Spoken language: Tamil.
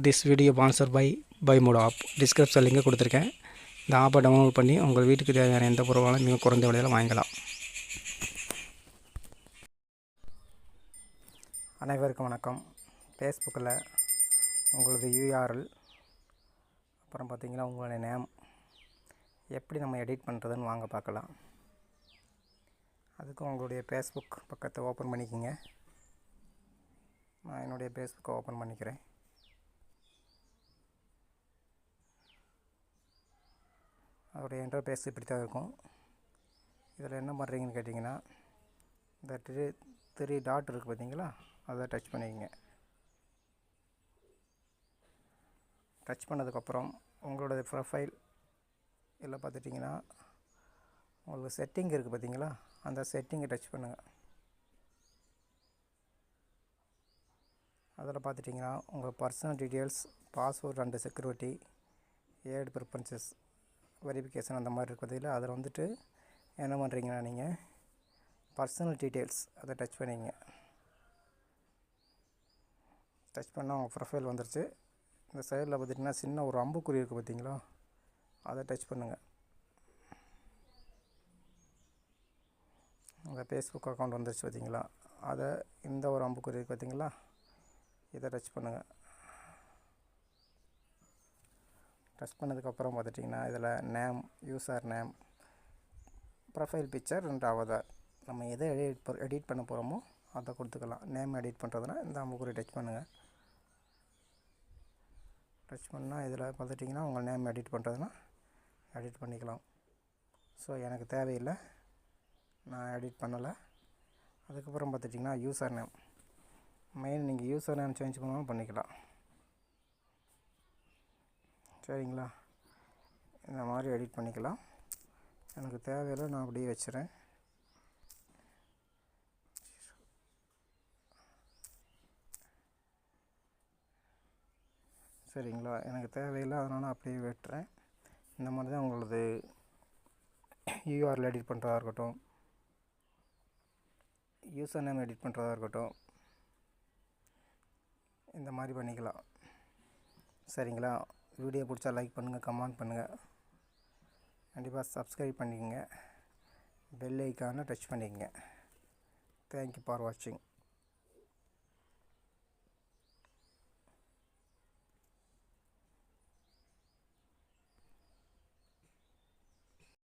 This video sponsor by Mode app. Description லிங்கை கொடுத்துருக்கேன். இந்த ஆப்பை டவுன்லோட் பண்ணி உங்கள் வீட்டுக்கு தேவையான எந்த பொருளாலும் மிக குறைந்த விலையில் வாங்கிக்கலாம். அனைவருக்கும் வணக்கம். ஃபேஸ்புக்கில் உங்களது URL, அப்புறம் பார்த்திங்கன்னா உங்களுடைய நேம் எப்படி நம்ம எடிட் பண்ணுறதுன்னு வாங்க பார்க்கலாம். அதுக்கு உங்களுடைய ஃபேஸ்புக் பக்கத்தை ஓப்பன் பண்ணிக்கோங்க. நான் என்னுடைய ஃபேஸ்புக்கை ஓப்பன் பண்ணிக்கிறேன். அதோடைய இன்டர்ஃபேஸ் இப்படி தான் இருக்கும். இதில் என்ன பண்ணுறீங்கன்னு கேட்டிங்கன்னா, இந்த த்ரீ டாட் இருக்குது பார்த்தீங்களா, அதை டச் பண்ணிக்கோங்க. டச் பண்ணதுக்கப்புறம் உங்களோட ப்ரொஃபைல் இதில் பார்த்துட்டிங்கன்னா உங்களுக்கு செட்டிங் இருக்குது பார்த்தீங்களா, அந்த செட்டிங்கை டச் பண்ணுங்கள். அதில் பார்த்துட்டிங்கன்னா உங்கள் personal details, password and security, ad preferences, verification அந்த மாதிரி இருக்குது பார்த்தீங்களா. அதில் வந்துட்டு என்ன பண்ணுறீங்கன்னா, நீங்கள் பர்சனல் டீட்டெயில்ஸ் அதை டச் பண்ணிங்க. டச் பண்ணால் உங்கள் ப்ரொஃபைல் வந்துருச்சு. இந்த சைடில் பார்த்திங்கன்னா சின்ன ஒரு அம்புக்குறி இருக்குது பார்த்தீங்களா, அதை டச் பண்ணுங்கள். உங்கள் ஃபேஸ்புக் அக்கௌண்ட் வந்துருச்சு பார்த்தீங்களா, அதை இந்த ஒரு அம்புக்குறி இருக்குது பார்த்தீங்களா, இதை டச் பண்ணுங்கள். டச் பண்ணதுக்கப்புறம் பார்த்துட்டிங்கன்னா இதில் name, user name, profile picture and Avatar, நம்ம எதை எடிட் பண்ண போகிறோமோ அதை கொடுத்துக்கலாம். நேம் எடிட் பண்ணுறதுனா இந்த அம்புக்குறி டச் பண்ணுங்கள். டச் பண்ணால் இதில் பார்த்துட்டிங்கன்னா உங்கள் நேம் எடிட் பண்ணுறதுனா எடிட் பண்ணிக்கலாம். ஸோ எனக்கு தேவையில்லை, நான் எடிட் பண்ணலை. அதுக்கப்புறம் பார்த்துட்டிங்கன்னா யூசர் நேம், மெயின் நீங்கள் யூசர் நேம் சேஞ்ச் பண்ணாலும் பண்ணிக்கலாம். சரிங்களா, இந்த மாதிரி எடிட் பண்ணிக்கலாம். எனக்கு தேவையில்லை, நான் அப்படியே வச்சுறேன். சரிங்களா, எனக்கு தேவையில்லை, அதனால் அப்படியே வெட்டுறேன். இந்த மாதிரி தான் உங்களது URL எடிட் பண்ணுறதா இருக்கட்டும், யூசர் நேம் எடிட் பண்ணுறதா இருக்கட்டும், இந்த மாதிரி பண்ணிக்கலாம். சரிங்களா, வீடியோ பிடிச்சா லைக் பண்ணுங்கள், கமெண்ட் பண்ணுங்கள், கண்டிப்பாக சப்ஸ்கிரைப் பண்ணிக்கோங்க, பெல் ஐக்கானை டச் பண்ணிக்கோங்க. தேங்க்யூ ஃபார் வாட்சிங்.